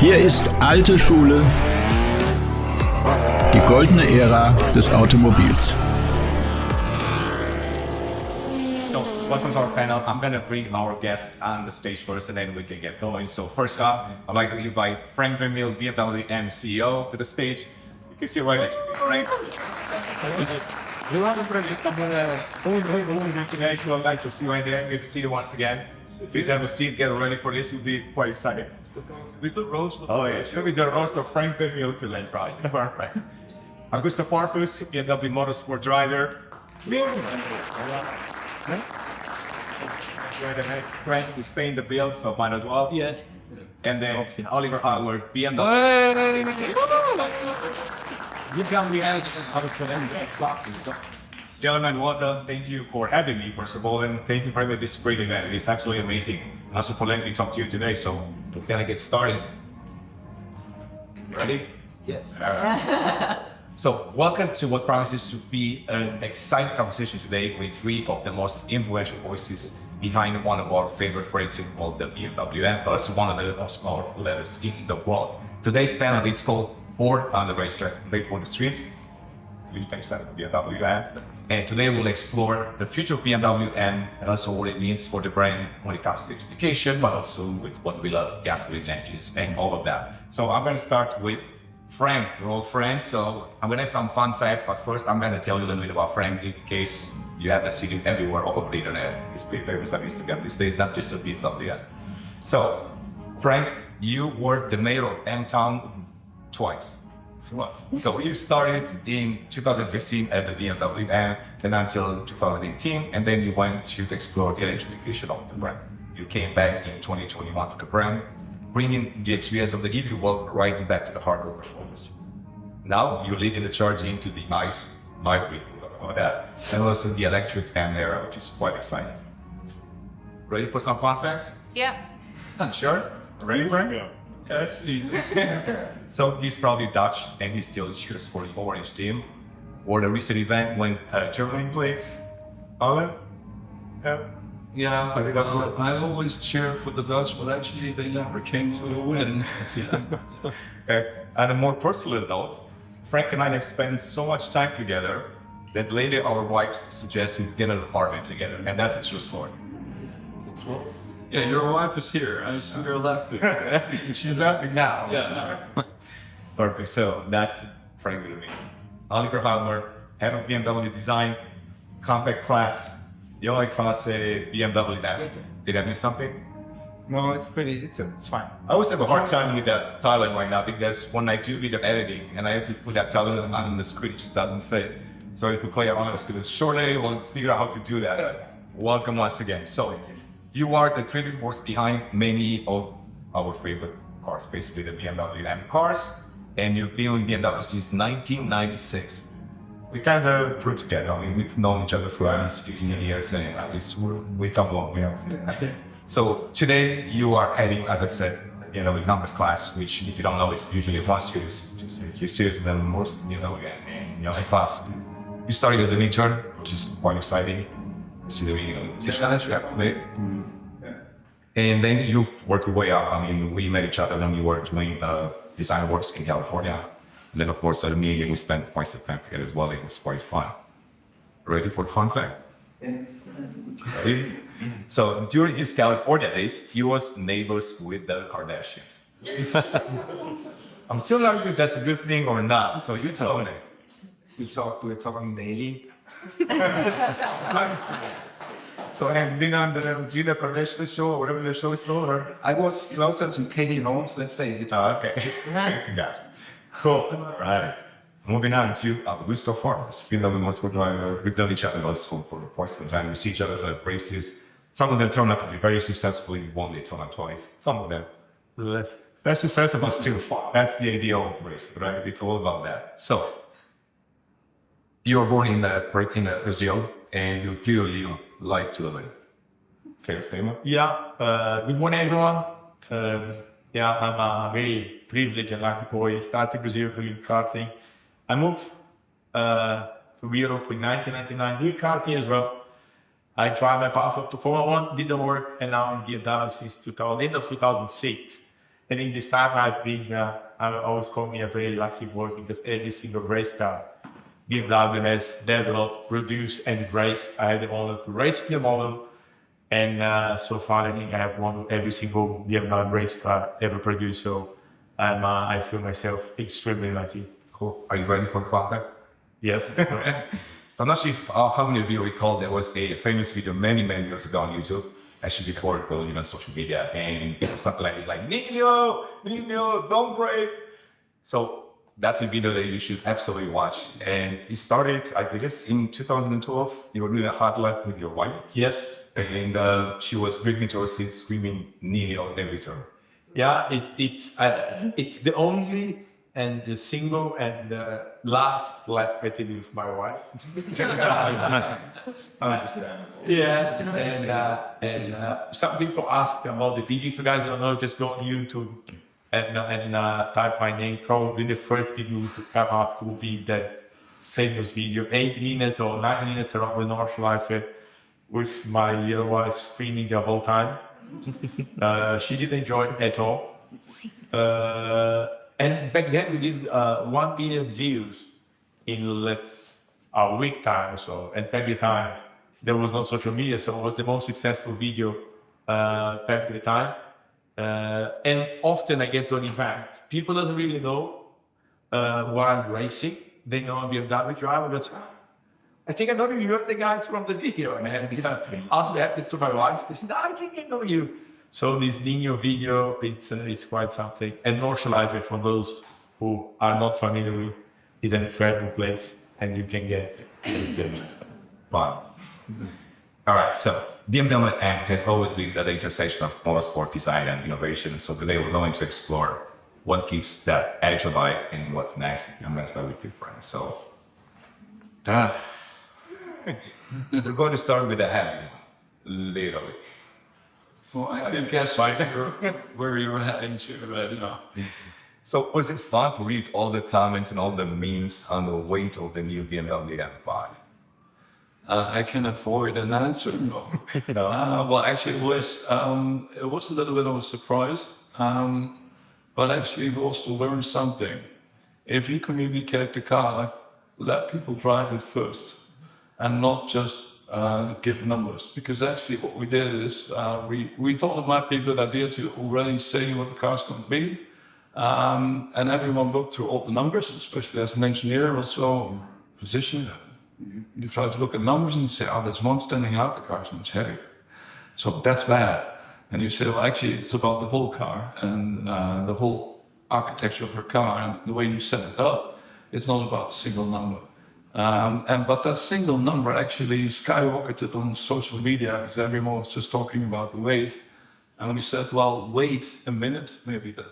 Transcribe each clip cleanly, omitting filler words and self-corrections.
Hier ist alte Schule, die goldene Ära des Automobils. So, welcome to our panel. I'm going to bring our guests on the stage first and then we can get going. So first off, I'd like to invite Frank van Meel, BMW M CEO, to the stage. You can see right next to me, Frank. Today, so I'd like to see you right there. Good to see you once again. Please have a seat, get ready for this. You'll be quite excited. With the roast. Oh, yeah, it's going to be the roast of Frank van Meel today, probably. Perfect. Augusto Farfus, BMW Motorsport driver. Frank is paying the bill, so might as well. Yes. And then Oliver Heilmer, BMW. You can be Gentlemen, welcome. Thank you for having me, first of all, and thank you for having this great event. It's absolutely amazing. Also for letting me talk to you today, so we're gonna get started. Ready? Yes. So, welcome to what promises to be an exciting conversation today with three of the most influential voices behind one of our favorite brands called the BMW M, plus one of the most powerful letters in the world. Today's panel is called Born on the Racetrack, Made for the Streets. Which makes sense for BMW M. And today we'll explore the future of BMW M and also what it means for the brand when it comes to electrification, but also with what we love, gasoline engines and all of that. So I'm going to start with Frank, we're all friends, so I'm going to have some fun facts, but first I'm going to tell you a little bit about Frank in case you haven't seen him everywhere all over the internet. He's pretty famous on Instagram these days, not just a BMW M. So, Frank, you were the mayor of M-Town twice. So you started in 2015 at the BMW M, then until 2018, and then you went to explore the electrification of the brand. You came back in 2021 to the brand, bringing the experience of the EV world right back to the hardware performance. Now you're leading the charge into the nice hybrid, we'll talk about that, and also the electric M era, which is quite exciting. Ready for some fun facts? Yeah. Sure? Ready, Frank? Yeah. Yes. So he's probably Dutch and he still cheers for the orange team. Or the recent event when Germany played Holland. Yeah, I always cheer for the Dutch, but actually they never came to a win. On a more personal note, Frank and I have spent so much time together that later our wives suggested get an apartment together, and that's a true story. Yeah, your wife is here. I see her laughing. She's laughing now. Yeah. Perfect. So that's Frank with me. Oliver Heilmer, head of BMW Design, compact class. The only class BMW M. Did I miss something? No, it's fine. I always have a hard time with that title right now because when I do video editing and I have to put that title on the screen, it just doesn't fit. So if you play around with it shortly, we'll figure out how to do that. Welcome once again. So you are the creative force behind many of our favorite cars, basically the BMW M cars, and you've been with BMW since 1996. We kind of grew together. I mean, we've known each other for at least 15 years, and at least we come a long way. So today you are heading, as I said, the number class, which if you don't know, is usually a class series. You're serious than most, in class. You started as an intern, which is quite exciting. See the challenge you have to make. And then you've worked your way up. I mean, we met each other when we were doing design works in California. And then, of course, at me, we spent quite some time together as well. It was quite fun. Ready for the fun fact? Ready? So, during his California days, he was neighbors with the Kardashians. I'm still not sure if that's a good thing or not, so you tell me. We're talking daily. So, have you been on the Gina Kardashian show or whatever the show is called? Or? I was closer to Katie Holmes, let's say. Okay. Yeah. Cool. All right. Moving on to Augusto Farfus. We know the most driver. We've known each other also for quite some time. We see each other at races. Some of them turn out to be very successful in one Daytona twice. Some of them less successful, but still fun. That's the idea of racing, right? It's all about that. So, you were born in Brazil, and you clearly like to live in. Fair statement? Yeah. Good morning, everyone. I'm a very privileged and lucky boy. Started Brazil doing karting. I moved to Europe in 1999 doing karting as well. I tried my path up to Formula 1, didn't work, and now I'm BMW since end of 2006. And in this time, I always call me a very lucky boy because every single race car BMW has developed, produced, and raced. I had the honor to race the model, and so far I think I have won every single BMW race car ever produced. So I feel myself extremely lucky. Cool. Are you ready for the fun? Yes. So I'm not sure if, how many of you recall there was a famous video many years ago on YouTube, actually before it was even social media, and something like it's like Nino, don't break. So that's a video that you should absolutely watch. And it started, I guess, in 2012. You were doing a hard lap with your wife. Yes. And she was drinking to her seat, screaming Nino every turn. Yeah, it's the only and the single and the last lap I did with my wife. Yes, and some people ask about the video. If you guys don't know, just go on YouTube and type my name. Probably the first video to come up will be that famous video, 8 minutes or 9 minutes around the Nordschleife with my little wife screaming the whole time. She didn't enjoy it at all. And back then we did 1 billion views in a week time or so. And back at the time, there was no social media, so it was the most successful video back at the time. And often I get to an event, people doesn't really know what I'm racing. They know I'm a BMW driver, but I think I know you. You're the guy from the video. And ask me happens to my wife. They said, I think I know you. So this Nino video, it's quite something. And Nordschleife, for those who are not familiar with, is an incredible place, and you can get Wow. All right, so BMW M has always been at the intersection of motorsport, design, and innovation. So today we're going to explore what gives that edge of light and what's next. And that's very different. So we're going to start with the heavy one, literally. Well, I can guess where you're heading to, but you know. So was it fun to read all the comments and all the memes on the weight of the new BMW M5? I can avoid an answer. No. Well, actually, it was a little bit of a surprise, but actually, we also learned something. If you communicate the car, let people drive it first, and not just give numbers. Because actually, what we did is we thought it might be a good idea to already say what the car's going to be, and everyone looked through all the numbers, especially as an engineer, also physician. You try to look at numbers and you say, oh, there's one standing out, the car's much heavier. So that's bad. And you say, well, actually, it's about the whole car and the whole architecture of your car and the way you set it up. It's not about a single number. But that single number actually skyrocketed on social media because everyone was just talking about the weight. And we said, well, wait a minute, maybe that.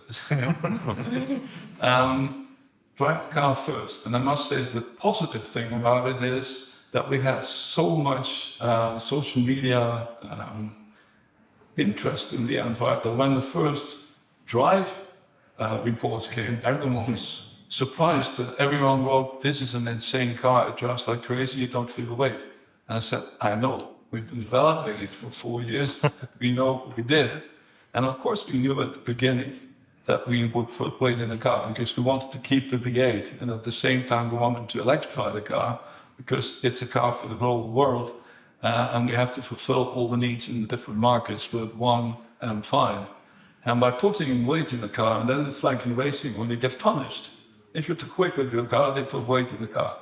Drive the car first. And I must say the positive thing about it is that we had so much social media interest in the M5 that when the first drive reports came, everyone was surprised that everyone wrote, this is an insane car, it drives like crazy, you don't feel the weight. And I said, I know, we've been developing it for 4 years, we know what we did. And of course we knew at the beginning that we would put weight in the car because we wanted to keep the V8 and at the same time we wanted to electrify the car because it's a car for the whole world and we have to fulfill all the needs in the different markets with one M5. And by putting weight in the car, and then it's like in racing when you get punished. If you're too quick with your car, they put weight in the car.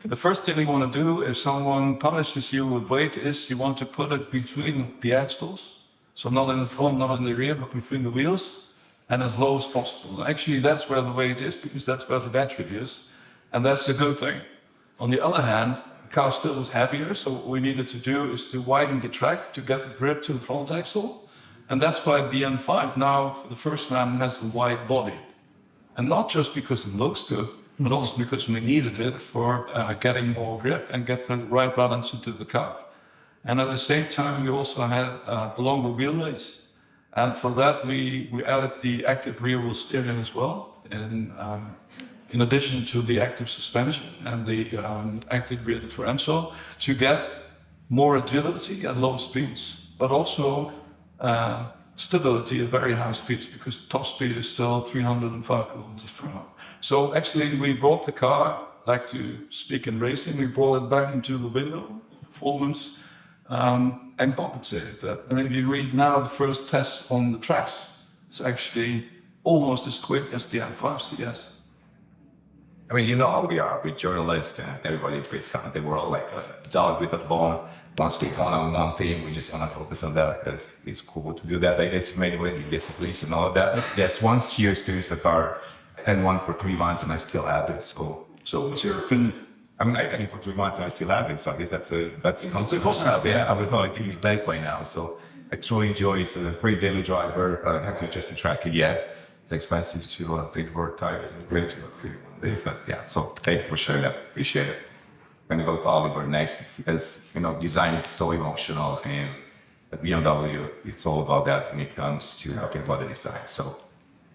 The first thing you want to do if someone punishes you with weight is you want to put it between the axles. So not in the front, not in the rear, but between the wheels. And as low as possible. Actually, that's where the weight is, because that's where the battery is. And that's a good thing. On the other hand, the car still was heavier, so what we needed to do is to widen the track to get the grip to the front axle. And that's why the M5 now, for the first time, has a wide body. And not just because it looks good, but also because we needed it for getting more grip and get the right balance into the car. And at the same time, we also had a longer wheelbase. And for that, we added the active rear wheel steering as well, and in addition to the active suspension and the active rear differential, to get more agility at low speeds, but also stability at very high speeds, because top speed is still 305 kilometers per hour. So actually we brought the car, like to speak in racing, we brought it back into the window, performance, and compensated that. And if you read now the first tests on the tracks, it's actually almost as quick as the M5 CS. I mean, you know how we are with journalists and everybody treats kind of the world like a dog with a bone. Once we call on one thing, we just want to focus on that because it's cool to do that. I guess many ways it gets police and all of that. Yes, once you experience the car, I had one for 3 months and I still have it. So what's your opinion? I mean, I had it for 3 months and I still have it. So I guess that's a consequence. Yeah, I would not give it back by now. So I truly enjoy it. It's a great daily driver. I haven't adjusted track it yet. It's expensive to pay for tires and great to but yeah, so thank you for sharing that. Appreciate it. We're going to go to Oliver next because, you know, design is so emotional, and at BMW, it's all about that when it comes to talking about the design. So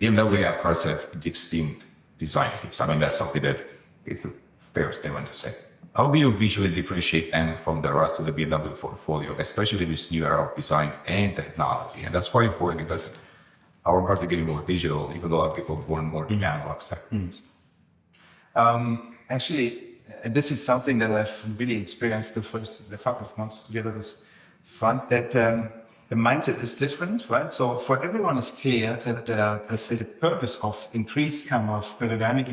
BMW, of course, have distinct design tips. I mean, that's something that it's a fair statement to say. How do you visually differentiate M from the rest of the BMW portfolio, especially this new era of design and technology? And that's very important because our cars are getting more digital, even though a lot of people want more analog segments. Actually, this is something that I've really experienced the couple of months together with Frank, that the mindset is different, right? So for everyone it's clear that let's say the purpose of increased kind of aerodynamic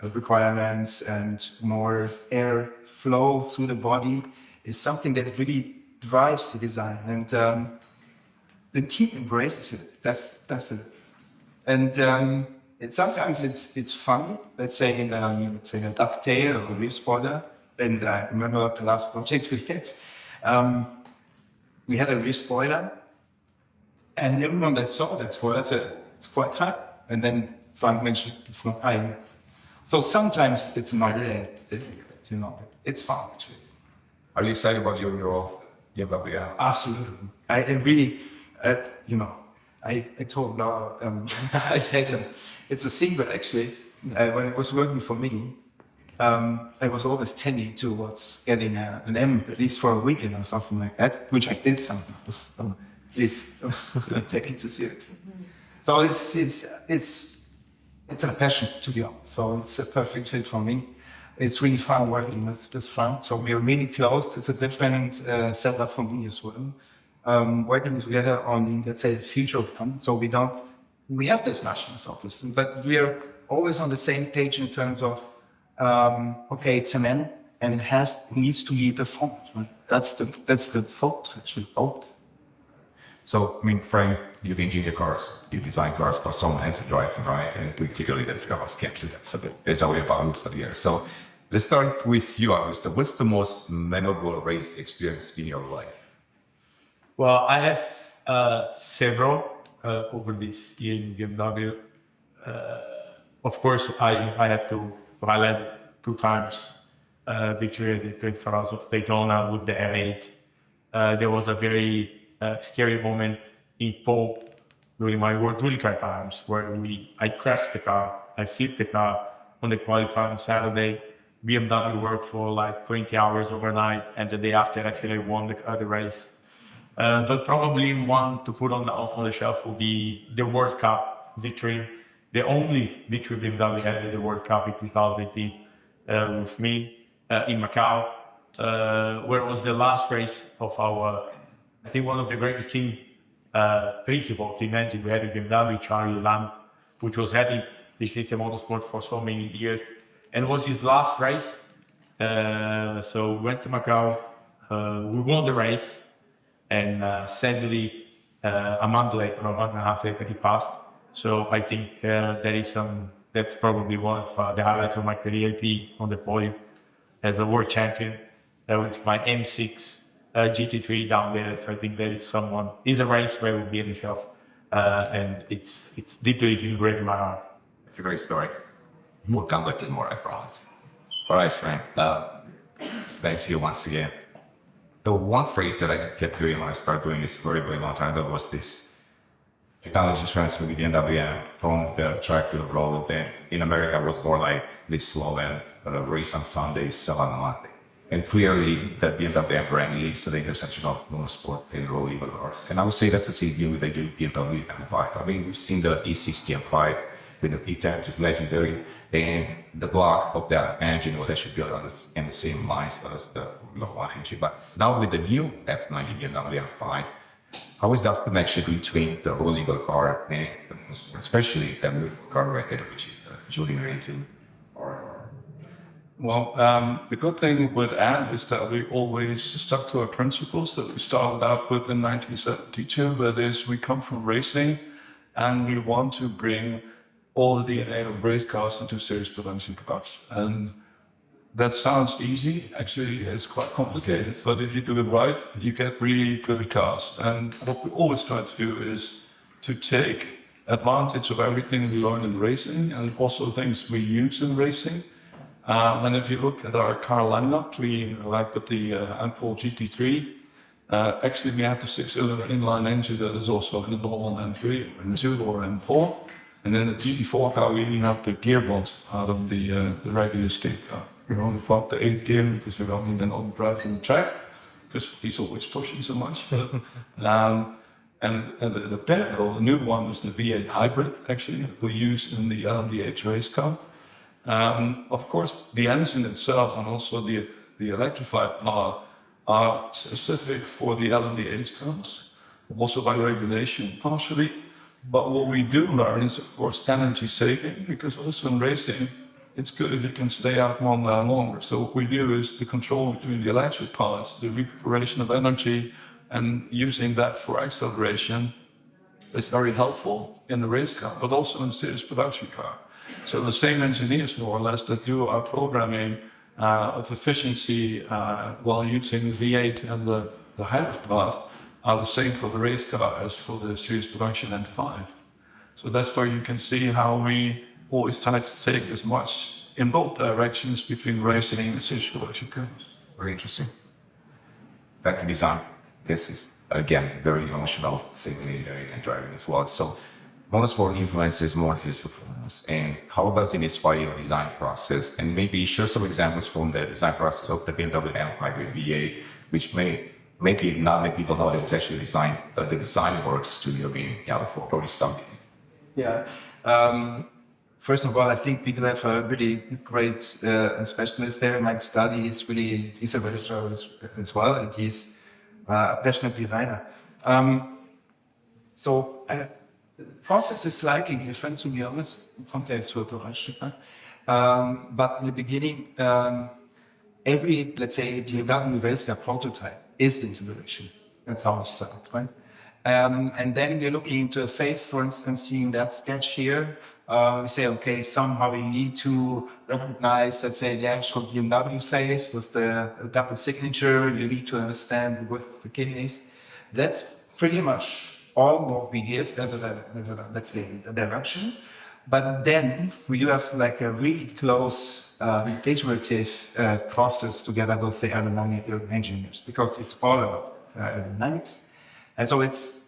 requirements and more air flow through the body is something that really drives the design, and the team embraces it. That's it. And sometimes it's fun. Let's say in a ducktail or a rear spoiler. And I remember the last project we had. We had a rear spoiler, and everyone that saw that spoiler said it's quite high. And then Frank mentioned it's not high. So sometimes it's not difficult, you know. It's fun actually. Are you excited about your BMW? Absolutely. I really, you know, I told now, I said him, it's a secret actually. When I was working for me, I was always tending towards getting an M, at least for a weekend or something like that, which I did sometimes. Please don't take it too seriously. So it's a passion, to be honest. So it's a perfect fit for me. It's really fun working with this Frank. So we are really close. It's a different setup for me as well. Working together on, let's say, the future of fun. So we have discussions, obviously, but we are always on the same page in terms of, okay, it's an M, and it needs to be performed. Right? That's the focus actually. Both. So, I mean, Frank, you engineer cars, you design cars for someone else to drive them, right? And particularly that cars can't do that. So there's always about Augusto here. So let's start with you, Augusto. What's the most memorable race experience in your life? Well, I have several over this year in BMW. Of course, I have to highlight 2 times victory at the 24 Hours of Daytona with the M8. There was a very scary moment in pole during my World Rallycar times where I crashed the car, I flipped the car on the qualifying Saturday. BMW worked for like 20 hours overnight, and the day after actually I won the race. But probably one to put on the shelf would be the World Cup victory, the only victory BMW had in the World Cup in 2018 with me in Macau, where it was the last race of our, I think one of the greatest team principal team engine we had in BMW, Charlie Lamb, which was heading Schnitzer Motorsport for so many years, and it was his last race. So we went to Macau, we won the race, and sadly, a month later, or 1.5 later, he passed. So I think that's probably one of the highlights of my career, be on the podium as a world champion with my M6 GT3 down there. So I think that is a race where we'll be in the shelf, and it's deeply engraved in my heart. It's a great story. We'll come back to more, I promise. All right, Frank, back to you once again. The one phrase that I kept hearing when I started doing this for a very long time ago was this: technology transfer with the BMW M from the track to the road. Then in America, it was more like this slow and race on Sunday, sell on Monday. And clearly, that BMW M brand is the intersection of motorsport and low level cars. And I would say that's the same deal with the BMW M5. I mean, we've seen the E60 M5 with the V10, which is legendary, and the block of that engine was actually built on in the same lines as the Formula 1 engine. But now with the new F90 BMW M5, how is that connection between the low level car and the motorsport, especially the new car record, which is the Julian rating? Well, the good thing with M is that we always stuck to our principles that we started out with in 1972. That is, we come from racing and we want to bring all the DNA of race cars into series production cars. And that sounds easy. Actually, it's quite complicated. But if you do it right, you get really good cars. And what we always try to do is to take advantage of everything we learn in racing and also things we use in racing. And if you look at our car lineup, we like with the M4 GT3, actually we have the 6-cylinder inline engine that is also in the normal M3, M2 or M4. And then the GT4 car, we even have the gearbox out of the regular stick car. We only fought the 8th gear because we've only been on driving the track, because he's always pushing so much. And the pinnacle, the new one, is the V8 hybrid, actually, that we use in the LMDH race car. Of course, the engine itself and also the electrified part are specific for the LMDH cars, also by regulation partially. But what we do learn is, of course, energy saving, because also in racing, it's good if you can stay out one longer. So what we do is the control between the electric parts, the recuperation of energy, and using that for acceleration is very helpful in the race car, but also in the series production car. So the same engineers, more or less, that do our programming of efficiency while using the V8 and the hybrid part are the same for the race car as for the series production M5. So that's where you can see how we always try to take as much in both directions between racing and series production cars. Very interesting. Back to design. This is, again, very emotional, singing and driving as well. So motorsport influences more his performance, and how does it inspire your design process? And maybe share some examples from the design process of the BMW M V8, which maybe not many people know that it's actually designed. The design works to being for something. Yeah. First of all, I think we do have a really great specialist there. Mike Study is really, he's a registrar as well, and he's a passionate designer. The process is slightly different, to be honest, compared to a production. But in the beginning, every, let's say, BMW race car prototype is the inspiration. That's how we start, right? And then we're looking into a phase, for instance, seeing that sketch here. We say, okay, somehow we need to recognize, let's say, the actual BMW phase with the double signature. You need to understand with the kidneys. That's pretty much all what we give as a let's say, a direction. But then we have like a really close iterative process together with the aerodynamic engineers, because it's all about aerodynamics. And so it's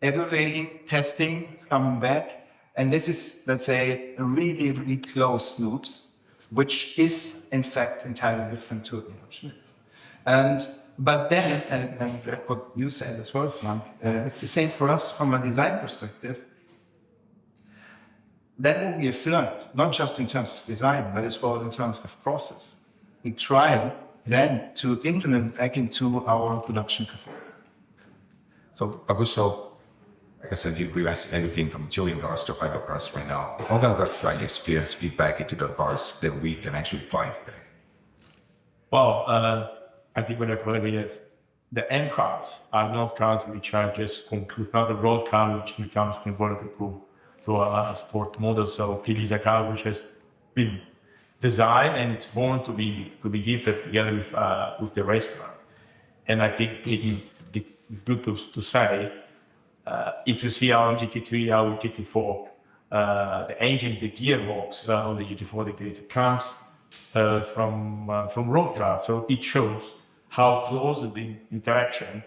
evaluating, testing, coming back. And this is, let's say, a really, really close loop, which is in fact entirely different to emotion. But then, and what you said as well, Frank, it's the same for us from a design perspective. That what we have learned, not just in terms of design, but as well in terms of process. We try then to implement back into our production performance. So, Augusto, like I said, you prevent anything from Julian cars to hyper cars right now. How can we try to experience feedback into the cars that we can actually find today? Well, I think when I put it, the M cars are not cars which are just not a road car which becomes converted to a sport model. So it is a car which has been designed and it's born to be gifted together with the race car. And I think it's good to say, if you see our GT3, our GT4, the engine, the gearbox on the GT4, it comes from road cars. So it shows how close the interaction.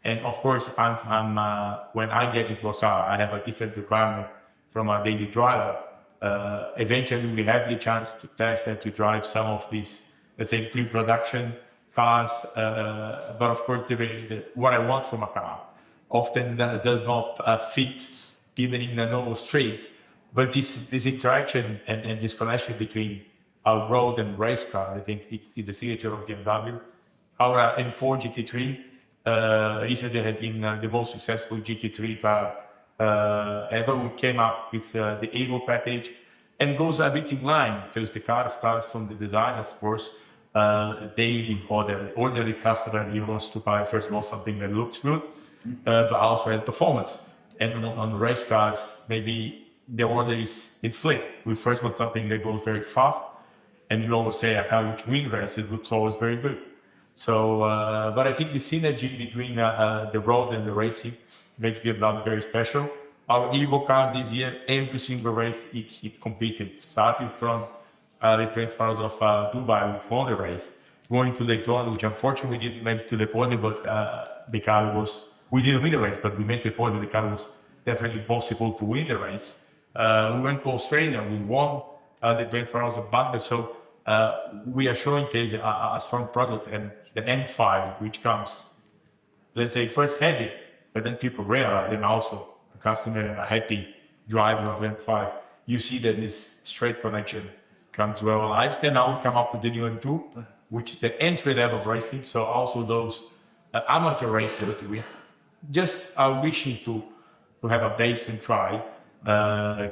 And of course, I'm when I get into a car, I have a different requirement from a daily driver. Eventually, we have the chance to test and to drive some of these, let's say, pre-production cars, but of course, what I want from a car often does not fit even in the normal streets. But this interaction and this connection between our road and race car, I think it's the signature of BMW. Our M4 GT3 recently had been the most successful GT3 car ever. We came up with the Evo package, and goes a bit in line because the car starts from the design, of course. Daily or the ordinary customer, he wants to buy first of all something that looks good, but also has performance. And on race cars, maybe the order is split. We first want something that goes very fast, and you always say a car which win races looks always very good. So, but I think the synergy between the road and the racing makes BMW very special. Our Evo car this year, every single race it competed, starting from the transfers of Dubai, we won the race, going to Daytona, which unfortunately we didn't make to the podium, but the car we didn't win the race, but we made the podium. The car was definitely possible to win the race. We went to Australia, we won the transfers of Bandar. So we are showing a strong product, and the M5, which comes, let's say, first heavy, but then people realize, then also the customer a happy driver of M5. You see that this straight connection comes well alive. Then now we come up with the new M2, which is the entry level of racing. So also those amateur racers that we just are wishing to have a base and try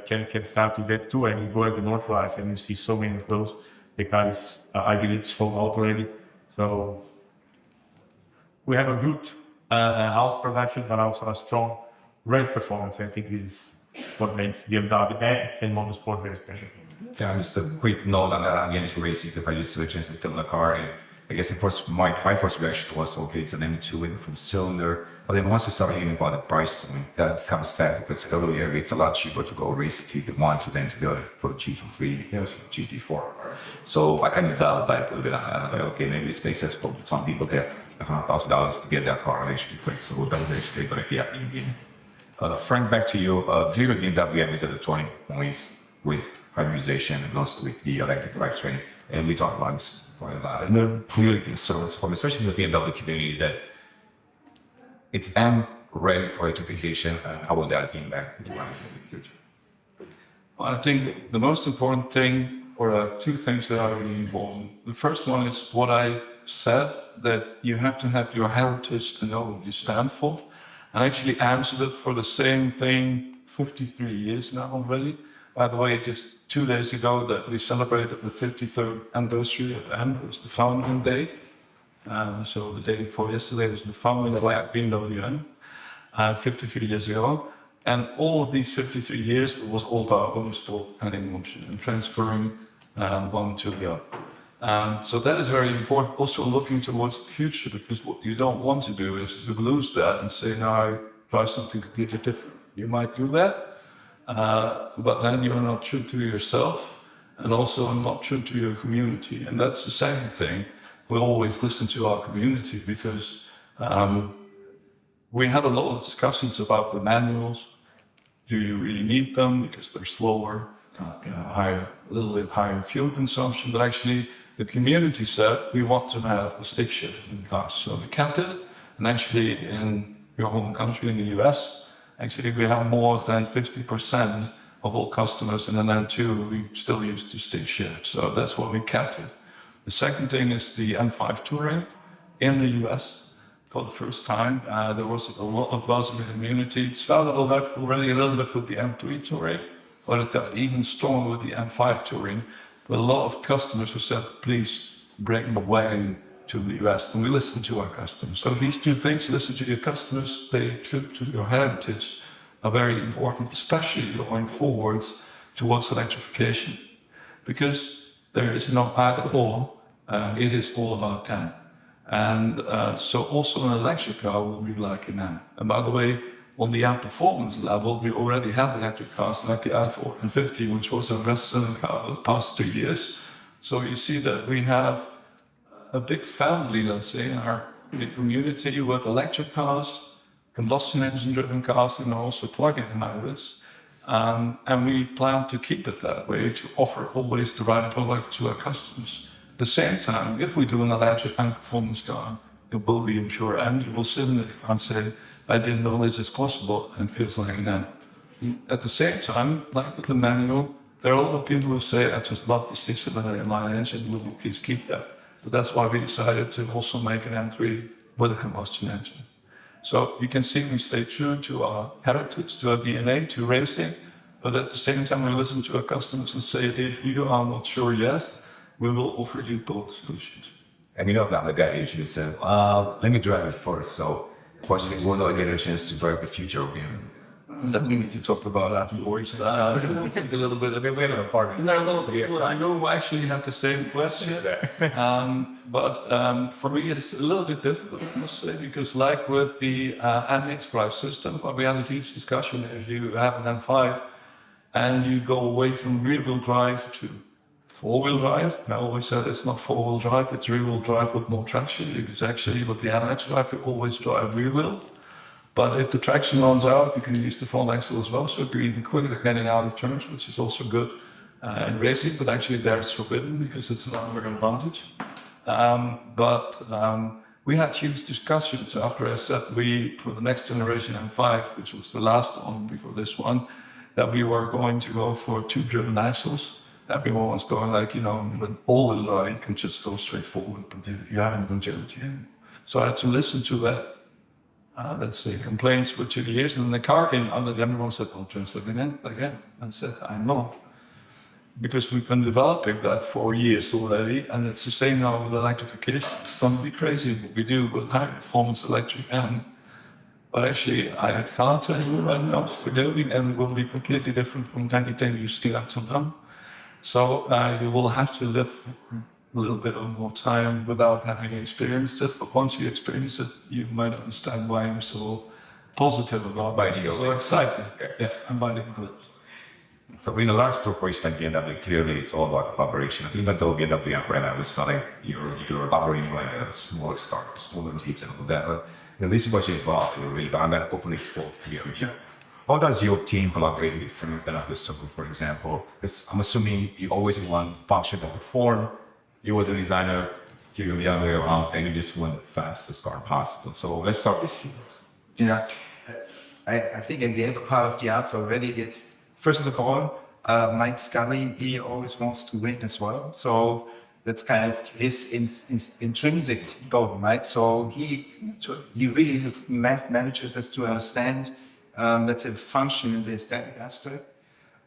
can start to get to, and you go at the Northwest and you see so many of those. The car is, I believe, sold out already. So we have a good house production, but also a strong race performance. I think this is what makes BMW and Motorsport very special. Yeah, just a quick note on that. I'm getting into racing because I used to chance to film the car. And I guess my first reaction was, okay, it's an M2 in from cylinder. But then once you start hearing about the price point, that comes back because earlier it's a lot cheaper to go race GT1 than to go for GT3, GT4. So I kind of dialed back a little bit on that. I thought, okay, maybe it's makes sense for some people there, $100,000 to get that car actually quick. So that was actually a good idea. Frank, back to you. Here at BMW M is at the turning point with hybridization and also with the electrified training. And we talk about this quite a lot. And there are clearly concerns from, especially in the BMW community, that it's M ready for electrification, and how will that impact the future? Well, I think the most important thing, or two things that are really important. The first one is what I said, that you have to have your heritage to know what you stand for. I actually answered it for the same thing 53 years now already. By the way, just 2 days ago that we celebrated the 53rd anniversary of M. It was the founding day. So the day before yesterday was the founding of BMW M, 53 years ago. And all of these 53 years, it was all about motorsport and emotion and transferring one to the other. So that is very important. Also looking towards the future, because what you don't want to do is to lose that and say, now I try something completely different. You might do that, but then you're not true to yourself and also not true to your community. And that's the second thing. We always listen to our community because we had a lot of discussions about the manuals. Do you really need them? Because they're slower, a little bit higher fuel consumption, but actually the community said we want to have a stick shift in cars. So we kept it, and actually in your home country, in the US, actually we have more than 50% of all customers in an M2 we still use the stick shift. So that's what we kept it. The second thing is the M5 Touring in the US. For the first time, there was a lot of buzz in the community. It started already a little bit with the M3 Touring, but it got even stronger with the M5 Touring. But a lot of customers who said, please bring the wagon to the US. And we listen to our customers. So these two things, listen to your customers, stay true to your heritage, are very important, especially going forwards towards electrification. Because there is no either or, it is all about M. And so also an electric car will be like an M. And by the way, on the M performance level, we already have electric cars like the i450, which was a best-selling car for the past 3 years. So you see that we have a big family, let's say, in our community with electric cars, combustion engine-driven cars, and also plug-in hybrids. And we plan to keep it that way, to offer always the right product to our customers. the same time, if we do an electric high performance car, it will be in pure M. You will sit in it and say, I didn't know this is possible, and it feels like that. At the same time, like with the manual, there are a lot of people who say, I just love the 6-cylinder inline engine, will you please keep that? So that's why we decided to also make an M3 with a combustion engine. So you can see we stay true to our heritage, to our DNA, to racing, but at the same time we listen to our customers and say, if you are not sure yet, we will offer you both solutions. And you know that the guy usually said, let me drive it first. So the question is, when do I get a chance to drive the future of BMW? That we need to talk about afterwards. We take a little bit of it. I know we actually have the same question. But for me, it's a little bit difficult, I must say, because like with the MX drive system, we had a huge discussion. If you have an M5 and you go away from rear-wheel drive to four-wheel drive, I always said it's not four-wheel drive, it's rear-wheel drive with more traction, because actually with the MX drive, you always drive rear-wheel. But if the traction runs out, you can use the front axle as well, so you're even quicker getting out of turns, which is also good in racing, but actually there it's forbidden because it's another advantage. We had huge discussions after I said for the next generation M5, which was the last one before this one, that we were going to go for two-driven axles. Everyone was going like, with all-wheel drive, you can just go straight forward, but you haven't longevity. So I had to listen to that. Let's say complaints for 2 years, and then the car came out and everyone said, well, translate again. And I said, I know. Because we've been developing that for years already, and it's the same now with electrification. It's going to be crazy what we do with high performance electric M. But actually, I can't tell you right now for doing, and it will be completely different from anything you see up to now. So you will have to live a little bit of more time without having experienced it, but once you experience it, you might understand why I'm so positive about it. So excited. Yeah, I'm buying it. So in a large corporation like BMW, clearly it's all about collaboration. Even though BMW and Renault is not like you're collaborating like a small start, smaller teams and all that. But this is what you involved in really, but I'm going to openly talk to you. How does your team collaborate with BMW, for example? Because I'm assuming you always want function to perform. You was a designer, you're the other way around, and you just want the fastest car possible. So let's start this. Yeah, I think in the other part of the answer already, it's first of all, Mike Scully, he always wants to win as well. So that's kind of his intrinsic goal, right? So he really manages us to understand, let's say, the function in the aesthetic aspect.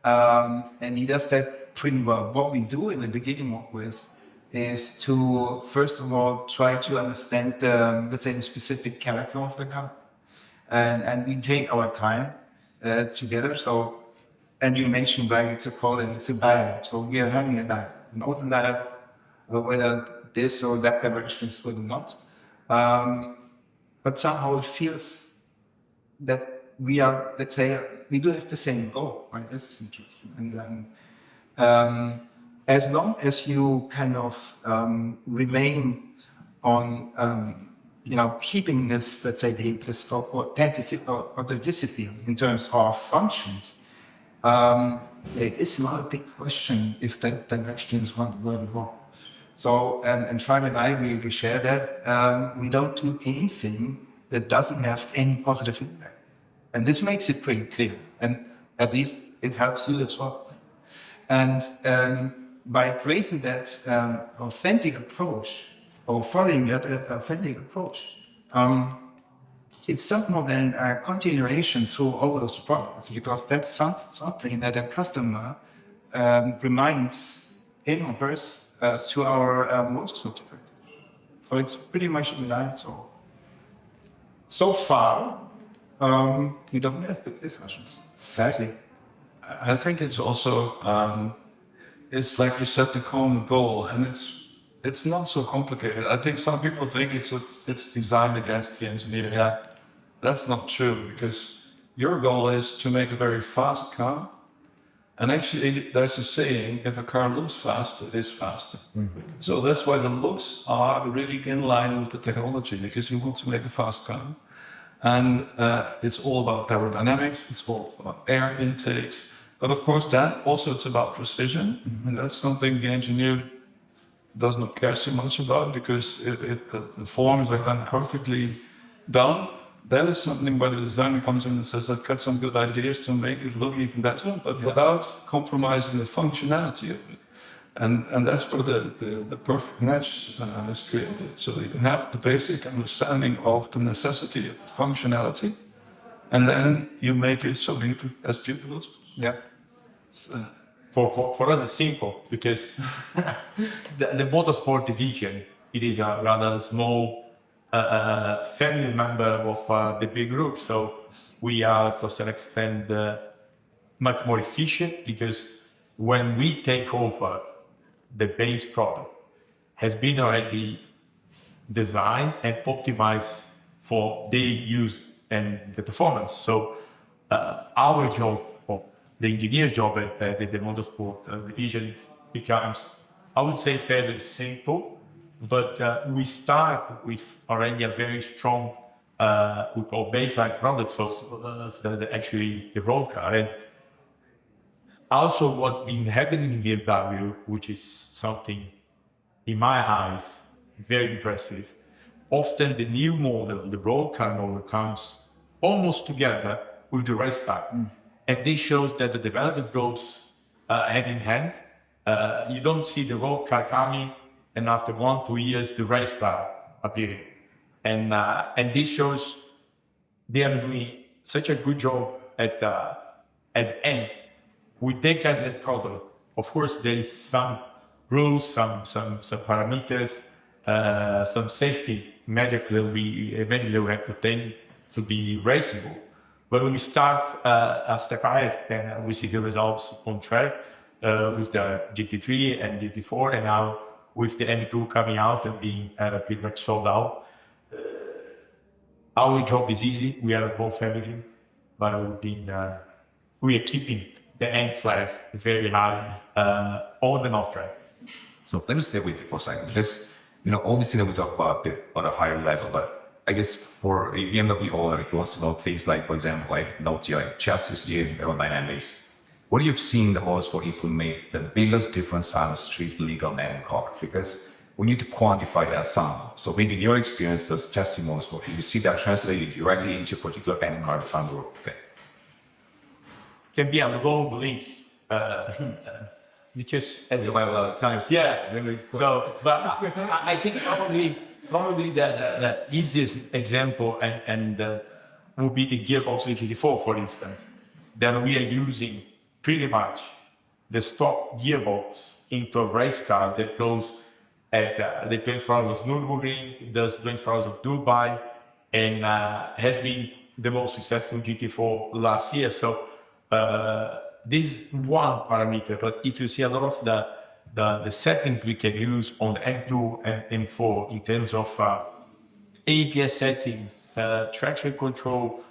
And he does that pretty well. What we do in the beginning always is to, first of all, try to understand, let's say, the specific character of the car. And we take our time together. So, and you mentioned, like, it's a call and it's a dialogue. So we are having an open dialogue, whether this or that direction is good or not. But somehow it feels that we are, let's say, we do have the same goal, right? This is interesting. And as long as you kind of remain on, keeping this, let's say, this authenticity in terms of functions, it is not a big question if that direction is wrong. So, and Frank and I, we share that. We don't do anything that doesn't have any positive impact. And this makes it pretty clear. And at least it helps you as well. And by creating that authentic approach, or following that authentic approach, it's somehow then a continuation through all those products, because that's something that a customer reminds him or her to our motorsport. So it's pretty much in line. So far, we don't have big discussions. Exactly. I think it's also, it's like you set the common goal, and it's not so complicated. I think some people think it's designed against the engineer. Yeah, that's not true, because your goal is to make a very fast car. And actually, there's a saying, if a car looks fast, it is faster. Mm-hmm. So that's why the looks are really in line with the technology, because you want to make a fast car. And it's all about aerodynamics, it's all about air intakes. But of course, that also it's about precision. Mm-hmm. And that's something the engineer does not care so much about, because if the forms are then perfectly done, that is something where the designer comes in and says, I've got some good ideas to make it look even better, but without compromising the functionality of it. And that's where the perfect match is created. So you have the basic understanding of the necessity of the functionality, and then you make it so as beautiful as possible. Yeah. For us, it's simple because the motorsport division, it is a rather small family member of the big group. So we are to some extent much more efficient, because when we take over, the base product has been already designed and optimized for daily use and the performance. So our job, or the engineer's job at the motorsport division, becomes, I would say, fairly simple. But we start with already a very strong we call baseline product, so actually the road car. And also what's been happening in BMW, which is something, in my eyes, very impressive. Often the new model, the road car model, comes almost together with the race car. And this shows that the development goes hand in hand. You don't see the road car coming and after 1-2 years the race car appearing. And this shows they are doing such a good job at M. We take out that problem. Of course, there is some rules, some parameters, some safety measures that we eventually have to take to be raceable. But when we start a step ahead, and we see the results on track with the GT3 and GT4, and now with the M2 coming out and being pretty much sold out. Our job is easy. We are both everything, but we are keeping the end flag very high on and off track. So let me stay with you for a second, because obviously we talk about it on a higher level, but I guess for a BMW owner, it wants to know things like, for example, like chassis gear, aerodynamics. What you've seen the Motorsport it will make the biggest difference on a street legal M car, because we need to quantify that somehow. So maybe in your experience as testing Motorsport, you see that translated directly into a particular M car from the road. Okay. Can be a long list, because as You have a lot of times. yeah. So, but I think probably the easiest example and would be the gearbox in GT4, for instance. Then we are using pretty much the stock gearbox into a race car that goes at the 24 hours of Nürburgring, does 24 hours of Dubai, and has been the most successful GT4 last year. So this is one parameter, but if you see a lot of the settings we can use on M2 and M4 in terms of ABS settings, traction control,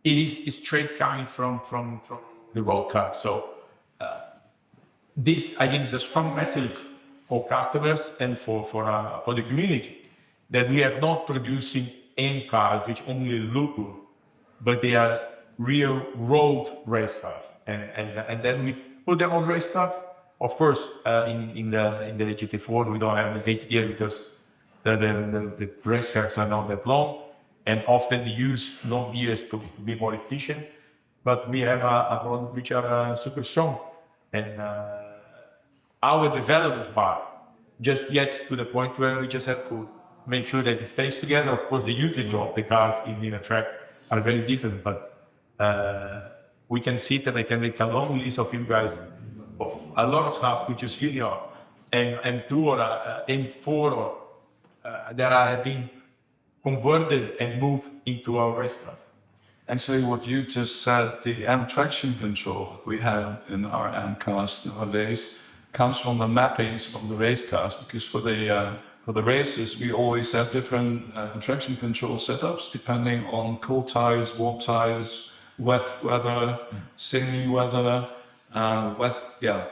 it is straight coming from the road car. So this, I think, is a strong message for customers and for the community, that we are not producing M cars which only look good, but they are real road race cars, and then we put them on race cars. Of course, in the GT4 we don't have the 8 gear because the race cars are not that long, and often we use long gears to be more efficient. But we have a road which are super strong, and our development part just gets to the point where we just have to make sure that it stays together. Of course, the usage of the car in a track are very different, but we can see that I can make a long list of you guys of a lot of stuff which is really on M2 or M4 or that have been converted and moved into our race car. Actually, what you just said, the M traction control we have in our M cars nowadays comes from the mappings from the race cars, because for the races we always have different traction control setups depending on cold tires, warm tires, wet weather, sunny weather,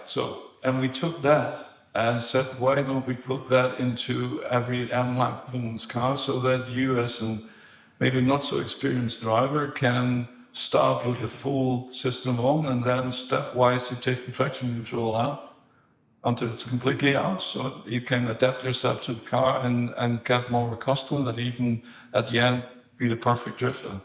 So, and we took that and said, why don't we put that into every M-Line performance car, so that you as a maybe not so experienced driver can start with the full system on, and then stepwise you take the traction control out, until it's completely out, so you can adapt yourself to the car and get more accustomed and even at the end be the perfect drifter.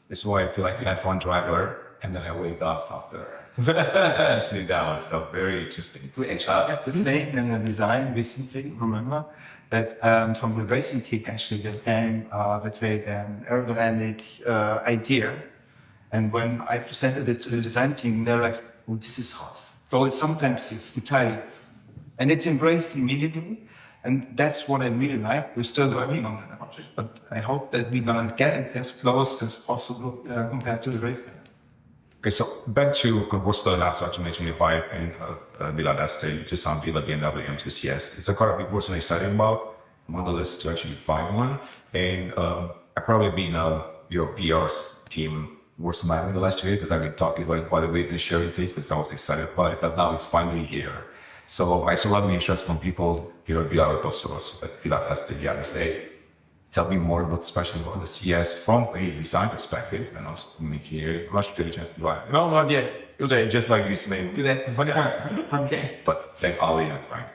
This is why I feel like an F1 driver, and then I wake up after sitting down. So very interesting. We actually got this name in the design recently, remember? That from the racing team actually that came, let's say, an aerodynamic idea. And when I presented it to the design team, they're like, oh, this is hot. So sometimes it's entirely, and it's embraced immediately. And that's what I really like. We're still working on that project, but I hope that we're going to get it as close as possible compared to the race car. Okay, so back to Concorso last 2025 and Villa d'Este, just on Villa BMW enthusiast. It's a car I'm personally excited about. I'm on the list to actually find one. And I've probably been your PR's team was smiling the last year because I've been talking about it quite a bit and sharing things because I was excited about it, but now it's finally here. So I saw a lot of interest from people here at Villa also at Villa d'Este the other day. Tell me more about, especially about the CS from a design perspective and also from engineering. Much diligence to drive. No, not yet. Okay, just like you say. Okay. But thank Ali and Frank.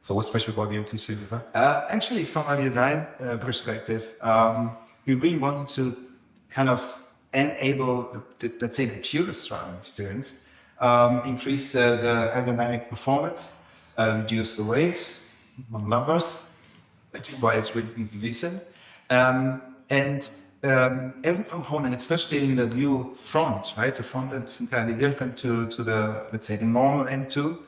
So what's special about the M2 Actually, from a design perspective, we really wanted to kind of enable, let's say, the purest driving experience, increase the aerodynamic performance, reduce the weight on numbers, why it's really decent, and every component, especially in the view front, right? The front is entirely different to the, let's say, the normal M2.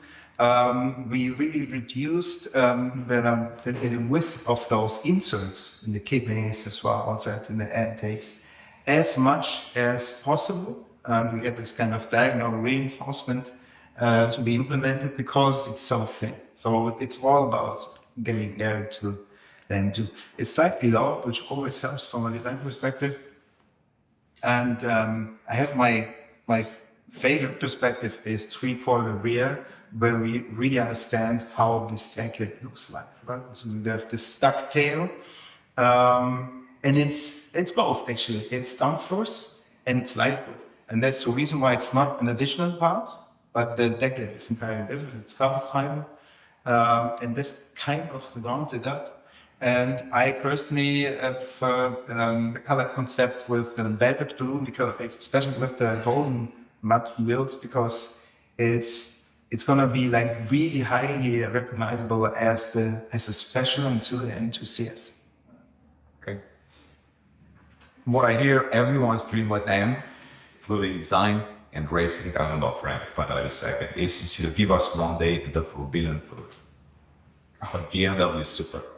We really reduced the width of those inserts in the kidneys as well, also in the intakes, as much as possible. We had this kind of diagonal reinforcement to be implemented because it's so thin. So it's all about getting there to then do. It's slightly low, which always helps from a design perspective. And I have my favorite perspective is three-quarter rear, where we really understand how this tank looks like. Right? So we have this stuck tail, and it's both actually. It's downforce and it's light width. And that's the reason why it's not an additional part, but the deck lid is entirely different. It's carbon fiber, and this kind of rounds it up. And I personally prefer the color concept with the velvet blue, because especially with the golden matte wheels, because it's gonna be like really highly recognizable as a special M2 and M2CS. Okay. From what I hear, everyone's dream with M, including design and racing. I don't know, Frank, find out in a second. Is to give us one day the forbidden fruit. BMW Supercar.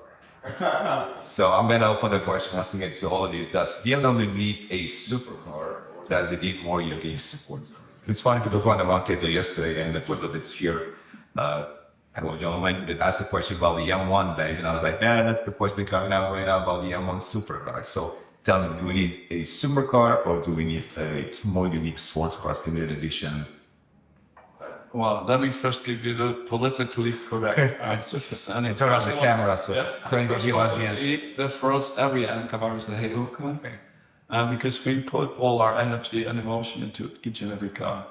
So I'm going to open the question, asking it to all of you. Does BMW need a supercar, or does it need more unique support? It's funny because one about it yesterday, and the people that's here, and one gentleman that asked the question about the M1 day, and I was like, yeah, that's the question coming out right now about the M1 supercar. So tell me, do we need a supercar, or do we need a more unique sports car limited edition? Well, let me first give you the politically correct answer. Turn on the camera, so Frank will give us the answer. That for us, every M car is a halo car. Because we put all our energy and emotion into each and every car.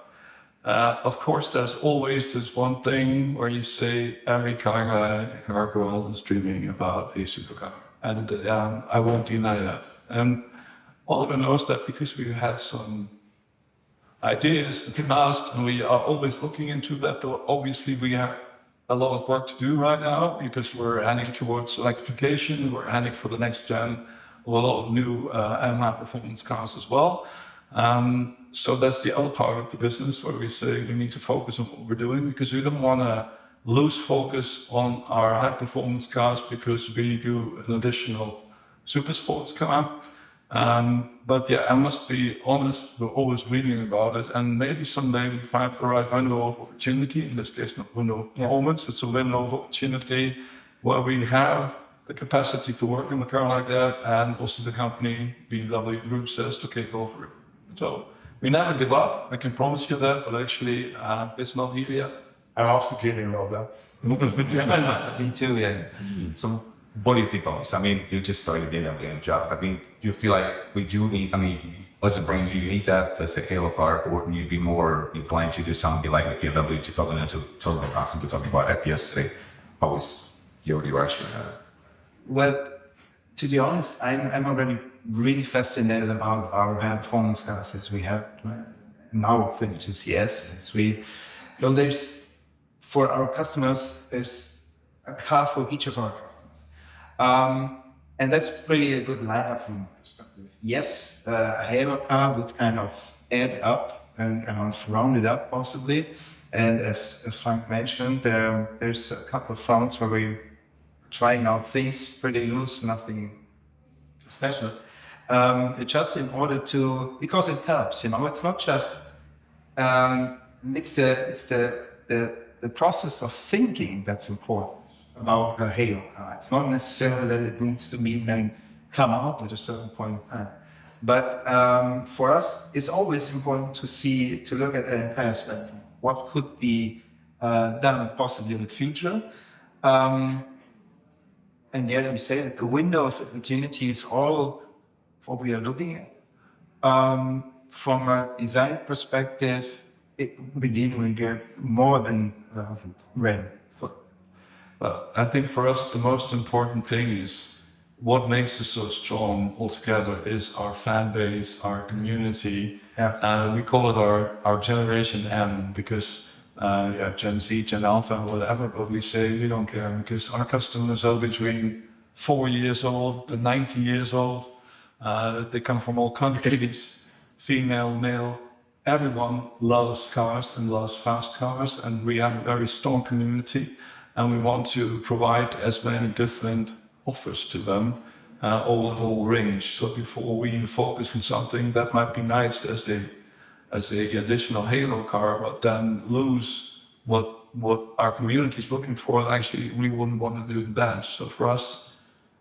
Of course, there's always this one thing where you say every car guy or girl is dreaming about a supercar. And I won't deny that. And Oliver knows that because we had some ideas in the past, and we are always looking into that. But obviously, we have a lot of work to do right now because we're heading towards electrification. We're heading for the next gen, a lot of new high performance cars as well. So that's the other part of the business where we say we need to focus on what we're doing, because we don't want to lose focus on our high performance cars because we do an additional super sports car. But yeah, I must be honest, we're always reading about it, and maybe someday we find the right window of opportunity. In this case, not window of performance, it's a window of opportunity where we have the capacity to work in a car like that, and also the company, BMW Group, says to okay, go for it. So we never give up, I can promise you that, but actually it's not easy yet. I'm also dreaming about that. Me too, yeah. So what do you think of this? I mean, you just started in a job. I mean, do you feel like we do need, I mean, as a brand, do you need that as a halo car, or would you be more inclined to do something like the BMW 2002 total concept we're talking about at yesterday? How is your direction? Well, to be honest, I'm already really fascinated about our high performance cars as we have now for enthusiasts. So there's, for our customers, there's a car for each of our customers. And that's really a good lineup from my perspective. Yes, a halo car would kind of add up and kind of round it up possibly. And as Frank mentioned, there's a couple of fronts where we're trying out things pretty loose, nothing special. Just in order to, because it helps, you know, it's not just, it's the process of thinking that's important about a halo car. It's not necessarily that it needs to be then come out at a certain point in time. But for us, it's always important to look at the entire spectrum. What could be done possibly in the future. And yet we say that the window of opportunity is all what we are looking at. From a design perspective, we get more than ready. Well, I think for us, the most important thing is what makes us so strong altogether is our fan base, our community. Yeah. We call it our Generation M because Gen Z, Gen Alpha, whatever, but we say we don't care because our customers are between 4 years old and 90 years old. They come from all countries, female, male. Everyone loves cars and loves fast cars, and we have a very strong community, and we want to provide as many different offers to them, all the whole range. So before we focus on something that might be nice as a additional halo car, but then lose what our community is looking for, actually we wouldn't want to do that. So for us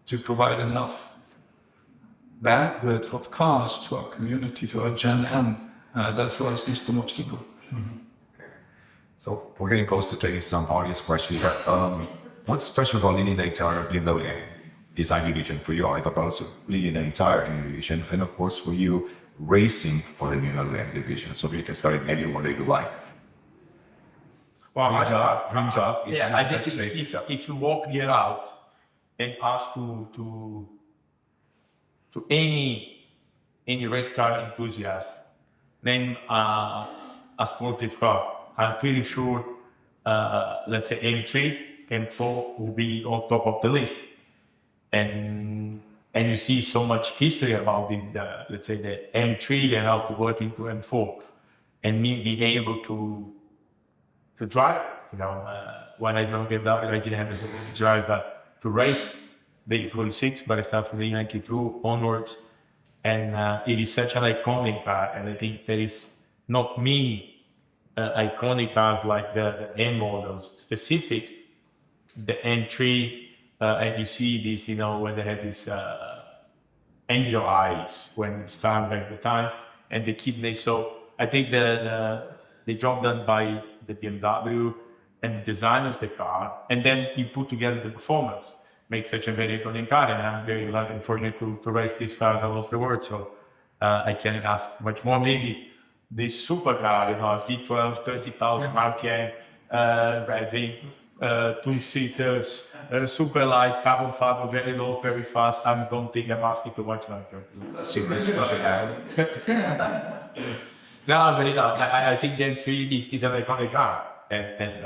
to provide enough bandwidth of cars to our community, to our Gen M, that for us is the most important. Mm-hmm. So we're getting close to taking some audience questions. What's special about leading the entire BMW design division for you? I thought also leading the entire division, and of course for you, racing for the BMW M division. So you can start it maybe what you like. Well, Dream job. Yeah, I think if you walk here out and ask to any race car enthusiast, name a sportive car, I'm pretty sure, let's say M3, M4 will be on top of the list. And you see so much history about let's say the M3 and how to work into M4, and me being able to drive. You know, when I drove BMW, I didn't have the ability to drive, but to race the 46, but I started from the 92 onwards, and it is such an iconic car, and I think there is not many iconic cars like the M models, specific the M3. And you see this, you know, when they have this angel eyes when it's time like the time, and the kidney. So I think the job done by the BMW and the design of the car, and then you put together the performance, makes such a very iconic car. And I'm very lucky and fortunate to race these cars all over the world. So I can't ask much more. Maybe this supercar, you know, V12, 30,000 RPM, driving. 2-seaters, super light, carbon fiber, very low, very fast. I don't think I'm asking too much like No, but you know, I think the M3 is an iconic car. And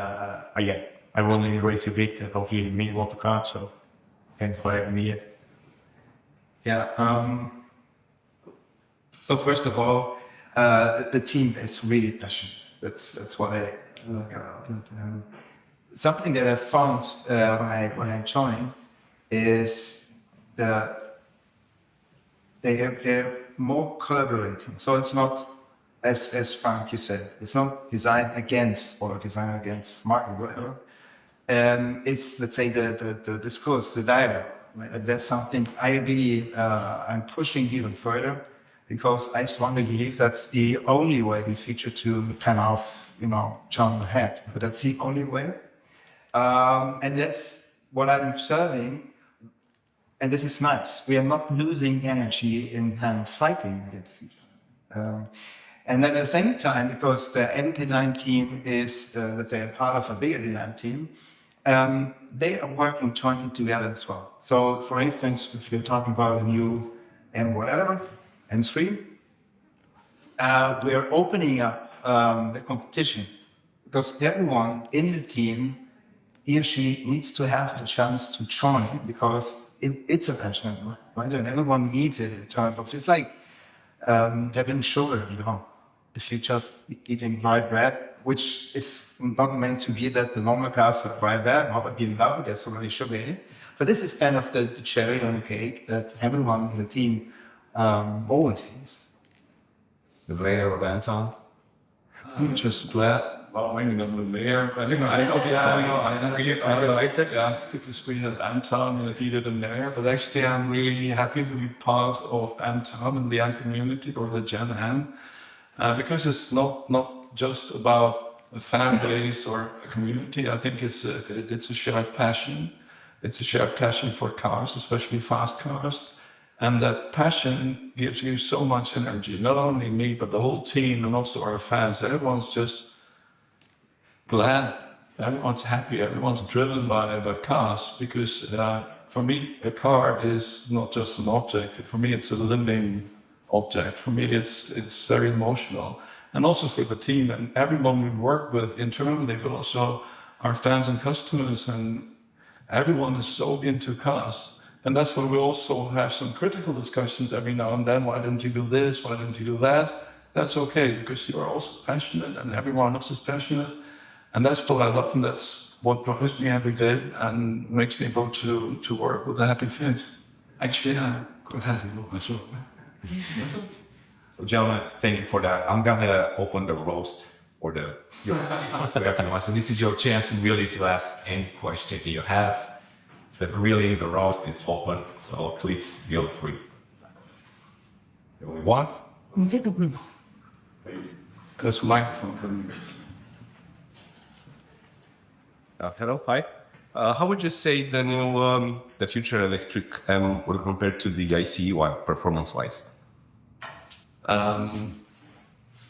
again, I will only race a bit and hopefully me want to car, so thanks for having me here. Yeah. So first of all, the team is really passionate. That's what I something that I found when I joined is that they're more collaborating. So it's not, as Frank you said, it's not design against or design against market, whatever. It's, let's say, the discourse, the dialogue. Right? That's something I really I'm pushing even further, because I strongly believe that's the only way in future to kind of, you know, jump ahead. But that's the only way. And that's what I'm observing And this is nice. We are not losing energy in fighting against each other. And then at the same time, because the M design team is, let's say, a part of a bigger design team, they are working jointly together as well. So, for instance, if you're talking about a new M whatever, M3, we're opening up the competition because everyone in the team, he or she needs to have the chance to join because it's a passion, right? And everyone needs it in terms of, it's like having sugar, you know. If you just eating white bread, which is not meant to be that the normal cars are white bread, not a BMW, there's already sugar in it. But this is kind of the cherry on the cake that everyone in the team always needs. The layer of Anton. I'm just glad. Well, maybe not the layer. I liked it. Yeah, because we had Anton and he did a layer. But actually, I'm really happy to be part of Anton and the M community or the Gen M. Because it's not just about a fan base or a community. I think it's a shared passion. It's a shared passion for cars, especially fast cars. And that passion gives you so much energy. Not only me, but the whole team and also our fans. Everyone's just glad. Everyone's happy. Everyone's driven by the cars. Because for me, a car is not just an object. For me, it's a living object. For me, it's very emotional. And also for the team and everyone we work with internally, but also our fans and customers, and everyone is so into cars. And that's why we also have some critical discussions every now and then. Why didn't you do this? Why didn't you do that? That's okay, because you are also passionate and everyone else is passionate. And that's what I love, and that's what drives me every day and makes me go to work with a happy face. Actually, I'm quite happy with myself. So, gentlemen, thank you for that. I'm gonna open the roast or the so this is your chance really to ask any question that you have. But really, the roast is open, so please feel free. Going once. That's a microphone. Hello, hi. How would you say the new, the future electric M will compare to the ICE one, performance-wise?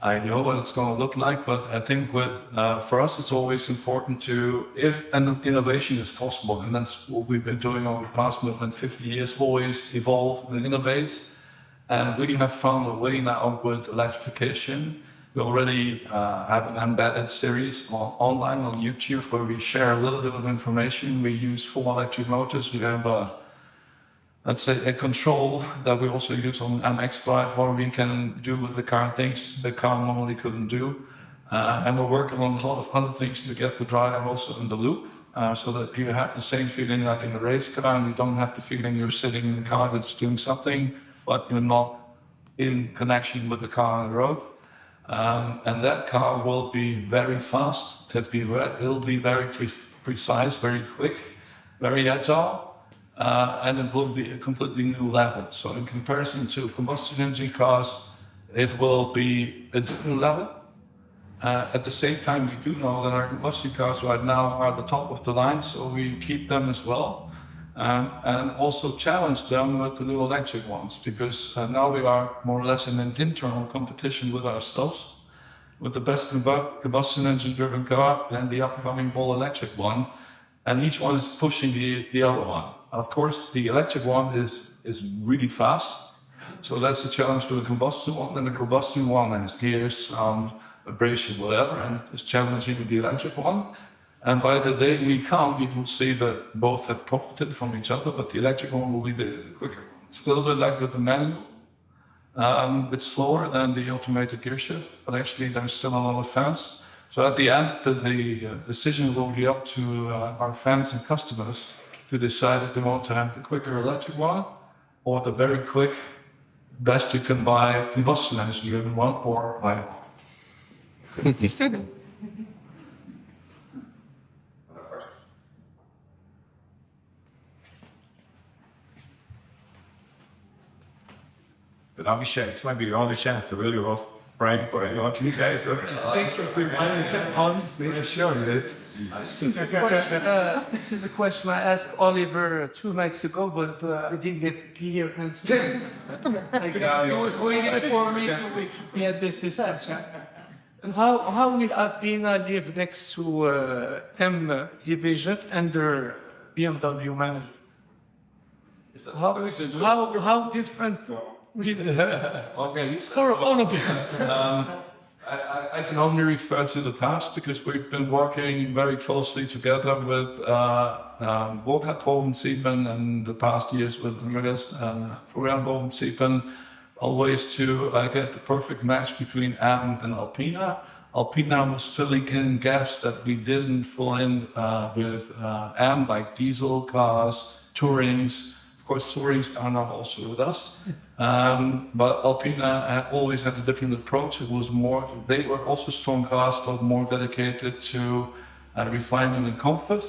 I know what it's going to look like, but I think for us it's always important to, if an innovation is possible, and that's what we've been doing over the past more than 50 years, always evolve and innovate. And we have found a way now with electrification. We already have an embedded series online on YouTube where we share a little bit of information. We use full electric motors. We have let's say a control that we also use on MX Drive, where we can do with the car things the car normally couldn't do. And we're working on a lot of other things to get the driver also in the loop, so that you have the same feeling like in a race car, and you don't have the feeling you're sitting in a car that's doing something, but you're not in connection with the car on the road. And that car will be very fast, it'll be very precise, very quick, very agile. And it will be a completely new level. So in comparison to combustion engine cars, it will be a different level. At the same time, we do know that our combustion cars right now are the top of the line, so we keep them as well. And also challenge them with the new electric ones, because now we are more or less in an internal competition with ourselves, with the best combustion engine driven car and the upcoming all electric one. And each one is pushing the other one. Of course, the electric one is really fast, so that's a challenge to the combustion one. And the combustion one has gears, vibration, whatever, and it's challenging the electric one. And by the day we come, you will see that both have profited from each other, but the electric one will be the quicker one. It's a little bit like with the manual. It's slower than the automated gear shift, but actually there's still a lot of fans. So at the end, the decision will be up to our fans and customers to decide if they want to have the quicker electric one or the very quick, best you can buy combustion engine driven one, or buy one. But Abhishek, it might be your only chance to really roast Frank Boeriu, you guys. Thank you for honestly. Sure, this is a question I asked Oliver 2 nights ago, but I didn't get a clear answer. I guess he was waiting for me to get this discussion. How will Alpina live next to M division under BMW manager? How different? Okay, For all of you. I can only refer to the past because we've been working very closely together with Sieben and the past years with neues and Sieben, always to get the perfect match between M and Alpina. Alpina was filling in gaps that we didn't fill in with M, like diesel cars, Tourings. Of course, Tourings are not also with us, but Alpina always had a different approach. It was more, they were also strong cars, but more dedicated to refinement and comfort,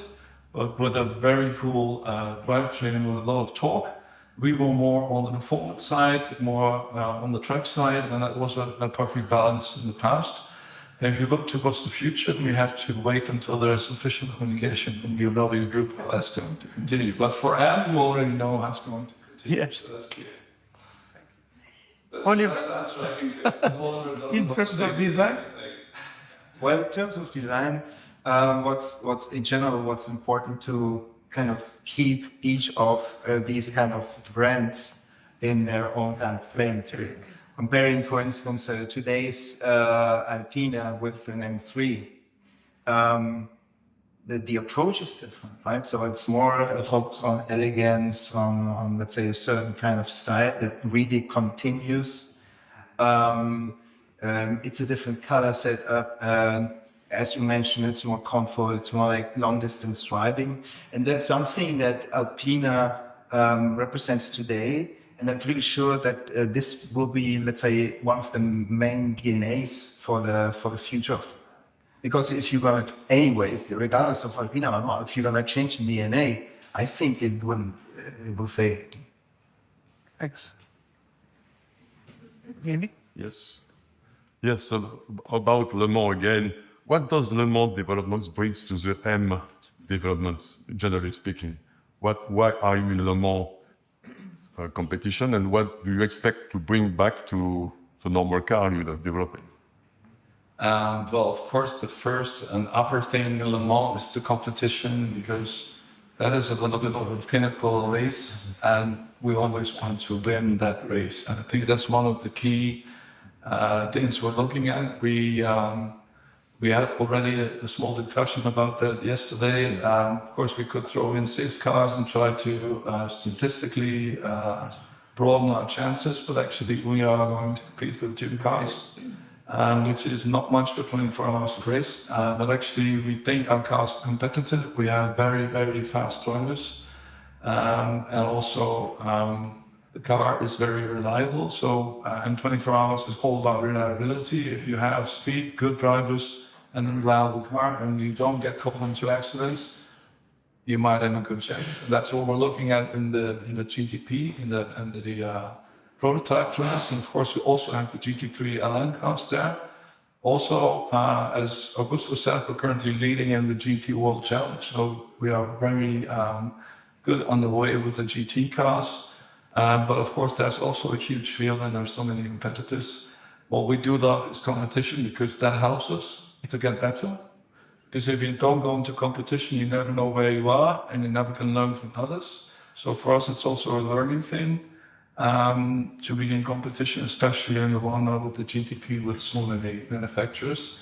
but with a very cool drivetrain with a lot of torque. We were more on the performance side, more on the track side, and that was a perfect balance in the past. And if you look towards the future, we have to wait until there is sufficient communication from the BMW Group how that's going to continue. But for M, we already know how it's going to continue. Yes. So that's clear. That's right. In terms of design? Well, in terms of design, what's in general, what's important to kind of keep each of these kind of brands in their own kind of playing field. Comparing, for instance, today's Alpina with an M3, the approach is different, right? So it's more a focus on elegance, on let's say a certain kind of style that really continues. It's a different color setup. As you mentioned, it's more comfort, it's more like long distance driving. And that's something that Alpina represents today. And I'm pretty sure that this will be, let's say, one of the main DNAs for the future of the, because if you're going to, anyways, regardless of Alpina or not, if you're going to change the DNA, I think it will fade. Thanks. Maybe? Yes. Yes, so about Le Mans again, what does Le Mans developments brings to the M developments, generally speaking? Why are you in Le Mans competition, and what do you expect to bring back to the normal car you're developing? Well, of course, the first and upper thing in Le Mans is the competition, because that is a little bit of a pinnacle race, and we always want to win that race. And I think that's one of the key things we're looking at. We had already a small discussion about that yesterday. Of course, we could throw in 6 cars and try to statistically broaden our chances, but actually we are going to compete with 2 cars, which is not much between 4 hours of race. But actually, we think our cars are competitive. We have very, very fast drivers, and also the car is very reliable. So in 24 hours, it's all about reliability. If you have speed, good drivers, and a reliable car, and you don't get caught into accidents, you might have a good chance. That's what we're looking at in the GTP, in the prototype class. And of course, we also have the GT3 LN cars there. Also, as Augusto said, we're currently leading in the GT World Challenge, so we are very good on the way with the GT cars. But of course, there's also a huge field, and there's so many competitors. What we do love is competition, because that helps us to get better. Because if you don't go into competition, you never know where you are, and you never can learn from others. So for us, it's also a learning thing to be in competition, especially in the one with the GTP with so many manufacturers.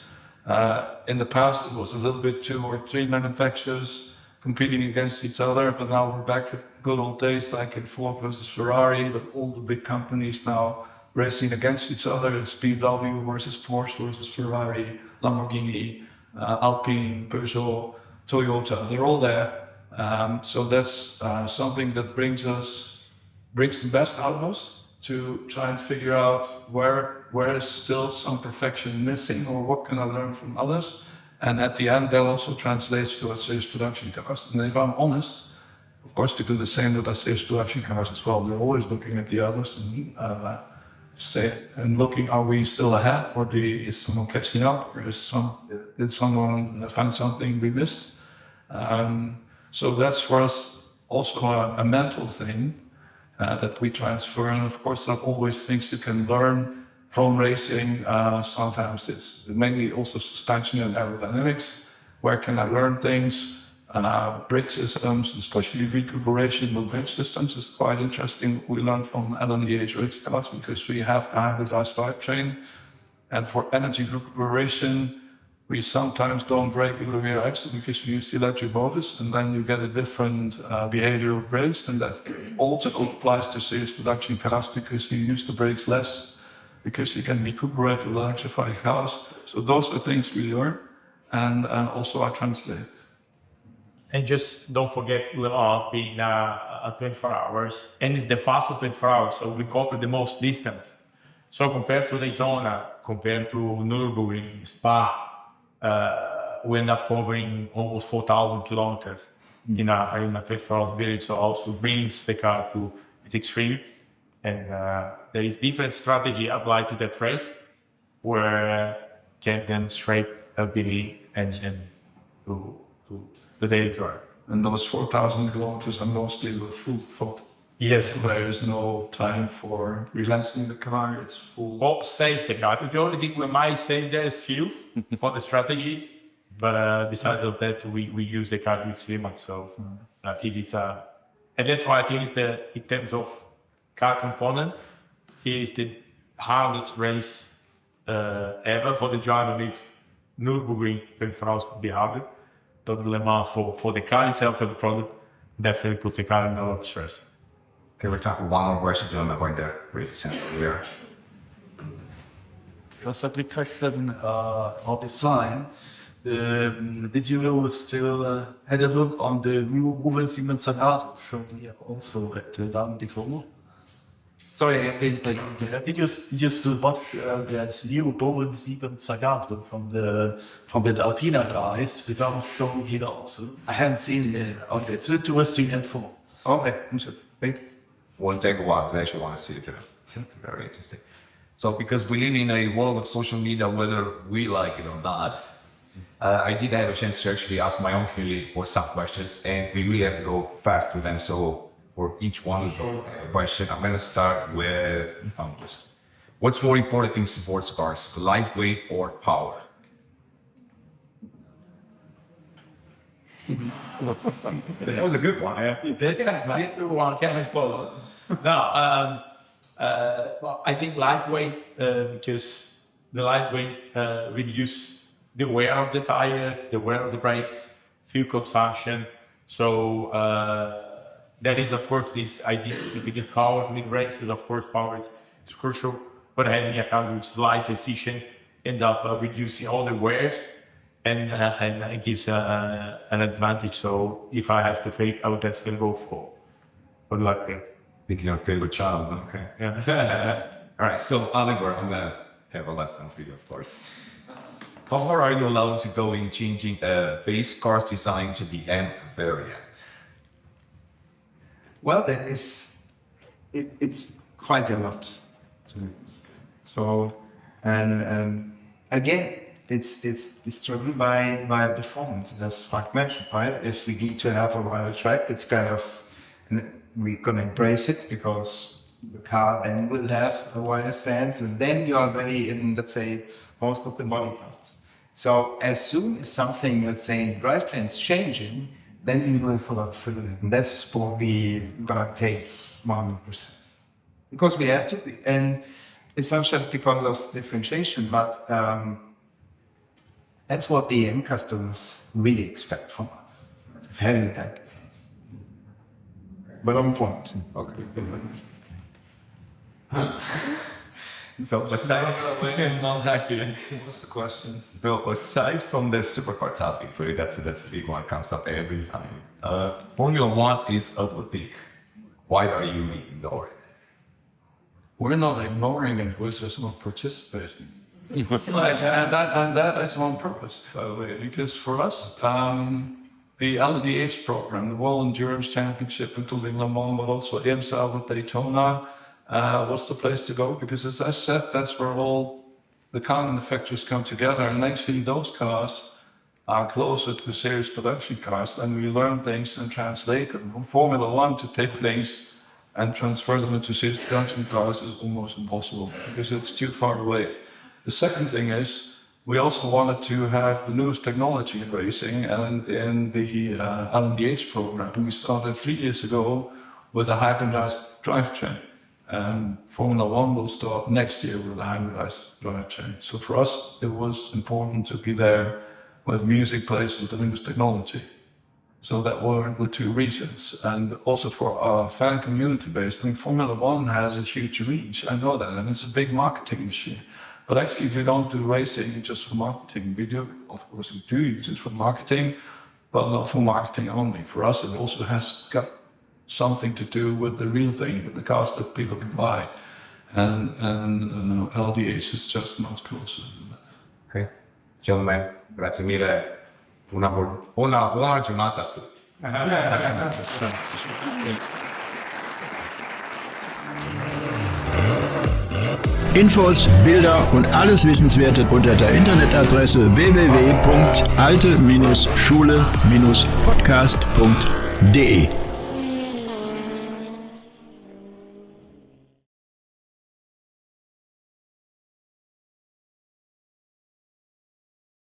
In the past, it was a little bit 2 or 3 manufacturers competing against each other, but now we're back at good old days like in Ford versus Ferrari, but all the big companies now racing against each other. It's BMW versus Porsche versus Ferrari, Lamborghini, Alpine, Peugeot, Toyota. They're all there. So that's something that brings the best out of us to try and figure out where is still some perfection missing, or what can I learn from others. And at the end, that also translates to our series production cars. And if I'm honest, of course, to do the same with our series production cars as well. We're always looking at the others and say, and looking, are we still ahead, or is someone catching up, or did someone find something we missed? So that's for us also a mental thing that we transfer, and of course, not always things you can learn from racing. Sometimes it's mainly also suspension and aerodynamics. Where can I learn things? Brake systems, especially recuperation with brake systems, is quite interesting. We learned from LMDH race class because we have a hybridized drivetrain. And for energy recuperation, we sometimes don't brake with the rear axle because we use the electric motors, and then you get a different behavior of brakes, and that also applies to series production cars because you use the brakes less because you can recuperate with electrified cars. So those are things we learn, and also I translate. And just don't forget Le-Mans being 24 hours, and it's the fastest 24 hours, so we cover the most distance. So compared to Daytona, compared to Nürburgring, Spa, we end up covering almost 4,000 kilometers in a 24 hour period, so also brings the car to its extreme. And there is different strategy applied to that race, where can demonstrate ability and to the daily drive. And those 4,000 kilometers are mostly with full thought. Yes. There is no time for relaxing the car, it's full. Or save the car. The only thing we might save there is fuel for the strategy, but besides of that, we use the car with 3 months. So it is, and that's why I think it's in terms of car component, it is the hardest race ever for the driver. With Nürburgring, 24 hours could be harder. But Le Mans for the car itself, for the product, definitely puts the car in a lot of stress. Okay, we're time for one more question. Gentlemen, going there. Raise the center here. First up, question on design. Did you still had a look on the new BMW Designtalk from here also at the Damen Diploma? Sorry, basically, did you still watch that new BMW Designtalk from the Alpina guys without showing here also? I haven't seen it. Okay, it's interesting info. Okay, interesting. Thank you. One take a while, I actually want to see it too. Very interesting. So, because we live in a world of social media, whether we like it or not, I did have a chance to actually ask my own community for some questions, and we really have to go fast with them. So, for each one of the question, I'm going to start with what's more important in sports cars, lightweight or power? That was a good one. Yeah. Well, I think lightweight because the lightweight reduce the wear of the tires, the wear of the brakes, fuel consumption. So that is, of course, this idea because power with races, of course, power is crucial. But having a car which is light, efficient, end up reducing all the wears. And it gives an advantage. So if I have to pick, I would definitely go for lightweight. Picking your favorite child, okay. Yeah. All right, so Oliver, I'm gonna have a last one for you, of course. How far are you allowed to go in changing a base car's design to the M variant? Well, that is, it's quite a lot. So, and again, it's driven by performance, as Frank mentioned, right? If we need to have a wider track, it's kind of, we're gonna embrace it because the car then will have a wider stance, and then you're already in, let's say, most of the body parts. So as soon as something, let's say, in drivetrain is changing, then you will follow through it. And that's what we gonna take 100%. Because we have to be. And it's not just because of differentiation, but that's what the end customers really expect from us. Having that. But on point. Okay. So aside from the supercar topic, really, that's a big one, comes up every time. Formula One is a big. Why are you ignoring it? We're not ignoring it, we're just not participating. and that is on purpose, by the way, because for us, the LDH program, the World Endurance Championship, including Le Mans, but also IMSA with Daytona, was the place to go, because as I said, that's where all the car manufacturers come together, and actually those cars are closer to serious production cars, and we learn things and translate them. From Formula One to take things and transfer them into serious production cars is almost impossible because it's too far away. The second thing is, we also wanted to have the newest technology in racing, and in the LMDH program, we started 3 years ago with a hybridized drivetrain. And Formula One will start next year with a hybridized drivetrain. So for us, it was important to be there when music plays with the newest technology. So that were the two reasons. And also for our fan community base, I mean, Formula One has a huge reach, I know that, and it's a big marketing machine. But actually, we don't do racing just for marketing. We do, of course, we do use it for marketing, but not for marketing only. For us, it also has got something to do with the real thing, with the cars that people can buy. And LDH is just much closer than that. Ok. Gentlemen, grazie mille. Una buona giornata a tutti. Infos, Bilder und alles Wissenswerte unter der Internetadresse www.alte-schule-podcast.de